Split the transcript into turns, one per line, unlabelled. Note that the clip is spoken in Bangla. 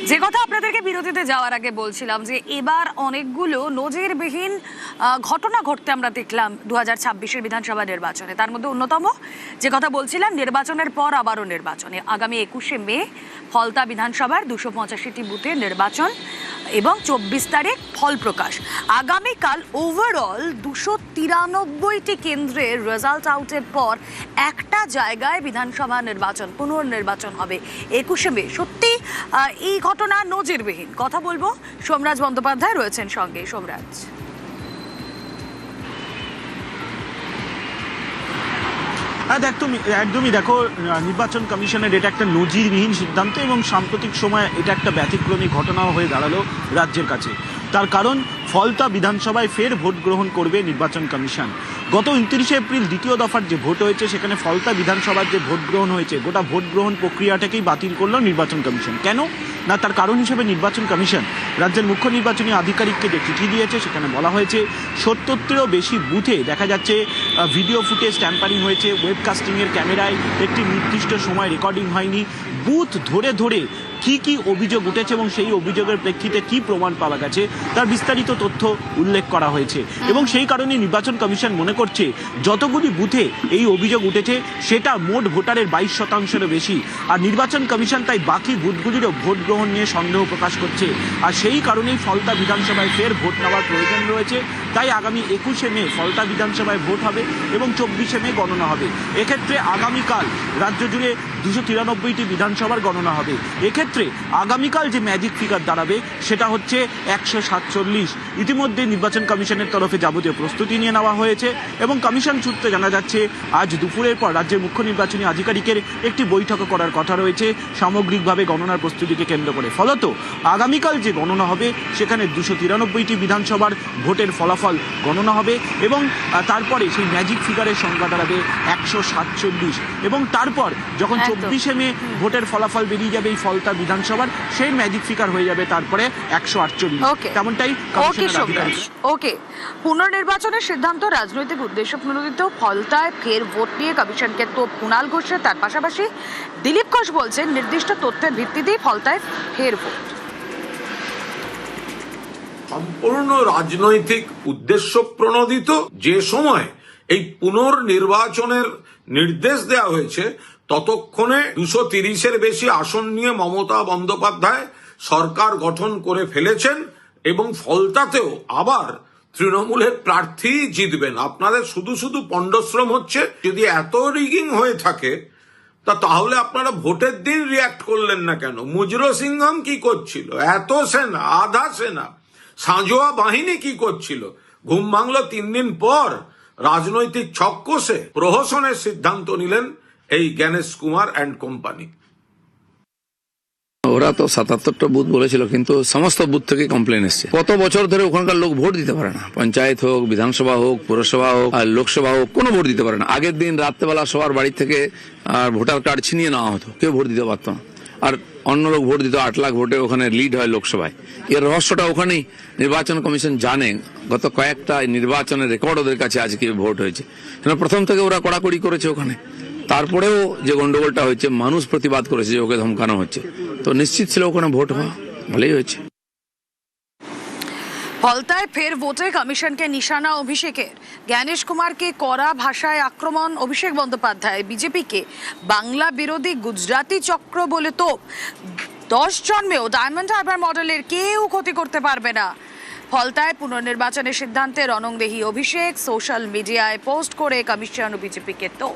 যে কথা আপনাদেরকে বিরতিতে যাওয়ার আগে বলছিলাম যে এবার অনেকগুলো নজিরবিহীন ঘটনা ঘটতে আমরা দেখলাম 2026-এর বিধানসভা নির্বাচনে। তার মধ্যে অন্যতম যে কথা বলছিলাম, নির্বাচনের পর আবারও নির্বাচনে আগামী 21শে মে ফলতা বিধানসভার 285টি বুথে নির্বাচন এবং 24 তারিখ ফল প্রকাশ। আগামীকাল ওভারঅল 293টি কেন্দ্রের রেজাল্ট আউটের পর একটা জায়গায় বিধানসভা নির্বাচন, পুনর্নির্বাচন হবে 21শে মে। সত্যি এই ঘটনা নজিরবিহীন। কথা বলবো, সোমরাজ বন্দ্যোপাধ্যায় রয়েছেন সঙ্গে। সোমরাজ,
একদমই দেখো, নির্বাচন কমিশনের এটা একটা নজিরবিহীন সিদ্ধান্ত এবং সাম্প্রতিক সময় এটা একটা ব্যতিক্রমী ঘটনাও হয়ে দাঁড়ালো রাজ্যের কাছে। তার কারণ ফলতা বিধানসভায় ফের ভোট গ্রহণ করবে নির্বাচন কমিশন। গত 29শে এপ্রিল দ্বিতীয় দফার যে ভোট হয়েছে সেখানে ফলতা বিধানসভার যে ভোট গ্রহণ হয়েছে, গোটা ভোট গ্রহণ প্রক্রিয়াটাকেই বাতিল করলো নির্বাচন কমিশন। কেন না, তার কারণ হিসেবে নির্বাচন কমিশন রাজ্যের মুখ্য নির্বাচনী আধিকারিককে যে চিঠি দিয়েছে সেখানে বলা হয়েছে 70টিরও বেশি বুথে দেখা যাচ্ছে ভিডিও ফুটেজ ট্যাম্পারিং হয়েছে, ওয়েবকাস্টিংয়ের ক্যামেরায় একটি নির্দিষ্ট সময় রেকর্ডিং হয়নি। বুথ ধরে ধরে কি কি অভিযোগ উঠেছে এবং সেই অভিযোগের প্রেক্ষিতে কি প্রমাণ পাওয়া গেছে তার বিস্তারিত তথ্য উল্লেখ করা হয়েছে। এবং সেই কারণে নির্বাচন কমিশন মনে করছে যতগুলি বুথে এই অভিযোগ উঠেছে সেটা মোট ভোটারের 22%-এরও বেশি। আর নির্বাচন কমিশন তাই বাকি বুথগুলিরও ভোট গ্রহণ নিয়ে সন্দেহ প্রকাশ করছে। আর সেই কারণেই ফলতা বিধানসভায় ফের ভোট নেওয়ার প্রয়োজন রয়েছে। তাই আগামী 21শে মে ফলতা বিধানসভায় ভোট হবে এবং 24শে মে গণনা হবে। এক্ষেত্রে আগামীকাল রাজ্য জুড়ে 293টি বিধানসভার গণনা হবে। এক্ষেত্রে আগামীকাল যে ম্যাজিক ফিগার দাঁড়াবে সেটা হচ্ছে 147। ইতিমধ্যে নির্বাচন কমিশনের তরফে যাবতীয় প্রস্তুতি নিয়ে নেওয়া হয়েছে এবং কমিশন সূত্রে জানা যাচ্ছে আজ দুপুরের পর রাজ্যের মুখ্য নির্বাচনী আধিকারিকের একটি বৈঠক করার কথা রয়েছে সামগ্রিকভাবে গণনার প্রস্তুতিকে কেন্দ্র করে। ফলত আগামীকাল যে গণনা হবে সেখানে 293টি বিধানসভার ভোটের ফলাফল গণনা হবে এবং তারপরে সেই ম্যাজিক ফিগারের সংখ্যা দাঁড়াবে 147। এবং তারপর যখন 24শে মে ভোটের ফলাফল বেরিয়ে যাবে এই ফলতা বিধানসভার, সেই ম্যাজিক ফিগার হয়ে যাবে তারপরে 148। তেমনটাই
ওকে। পুনর্নির্বাচনের সিদ্ধান্ত রাজনৈতিক উদ্দেশ্য প্রণোদিত। ফলতায় ফের ভোট নিয়ে কমিশনকে তো কুণাল ঘোষের, তার পাশাপাশি দিলীপ ঘোষ বলছেন নির্দিষ্ট তথ্যের ভিত্তিতেই ফলতায় ফের ভোট।
সম্পূর্ণ রাজনৈতিক উদ্দেশ্য প্রণোদিত। যে সময় এই পুনর্নির্বাচনের নির্দেশ দেওয়া হয়েছে ততক্ষণে 230-এর বেশি আসন নিয়ে মমতা বন্দ্যোপাধ্যায় সরকার গঠন করে ফেলেছেন এবং ফলতাতেও আবার তৃণমূলের প্রার্থী জিতবেন। আপনাদের শুধু শুধু পণ্ডশ্রম হচ্ছে। যদি এত রিগিং হয়ে থাকে তাহলে আপনারা ভোটের দিন রিয়াক্ট করলেন না কেন? মুজরো সিংহম কি করছিল? এত সেনা, আধা সেনা, সাঁজোয়া বাহিনী কি করছিল? ঘুম ভাঙলো 3 দিন পর। রাজনৈতিক ছক কষে প্রহসনের সিদ্ধান্ত নিলেন এই জ্ঞানেশ কুমার অ্যান্ড কোম্পানি।
ওরা তো 77টা বুথ বলেছিল, কিন্তু সমস্ত বুথ থেকে কমপ্লেন এসছে। কত বছর ধরে ওখানকার লোক ভোট দিতে পারে না। পঞ্চায়েত হোক, বিধানসভা হোক, পৌরসভা হোক আর লোকসভা হোক, কোনো ভোট দিতে পারে না। আগের দিন রাত্রেবেলা সবার বাড়ি থেকে আর ভোটার কার্ড ছিনিয়ে নেওয়া হতো, কেউ ভোট দিতে পারতো না। আর অন্য লোক ভোট দিত। 8 লাখ ভোটে ওখানে লিড হয় লোকসভায়। এর রহস্যটা ওখানেই। নির্বাচন কমিশন জানে গত কয়েকটা নির্বাচনের রেকর্ড ওদের কাছে আজকে ভোট হয়েছে। প্রথম থেকে ওরা কড়াকড়ি করেছে ওখানে। তারপরেও যে গন্ডগোলটা হয়েছে, মানুষ প্রতিবাদ করেছে যে ওকে ধমকানো হচ্ছে, তো নিশ্চিত ছিল ওখানে ভোট হওয়া। ভালোই হয়েছে।
ফলতায় ফের ভোটে কমিশনকে নিশানা অভিষেকের। জ্ঞানেশ কুমারকে কড়া ভাষায় আক্রমণ অভিষেক বন্দ্যোপাধ্যায়। বিজেপিকে বাংলা বিরোধী গুজরাটি চক্র বলে তো 10 জন্মেও ডায়মন্ড হারবার মডেলের কেউ ক্ষতি করতে পারবে না। ফলতায় পুনর্নির্বাচনের সিদ্ধান্তে রণংদেহী অভিষেক। সোশ্যাল মিডিয়ায় পোস্ট করে কমিশন ও বিজেপিকে তো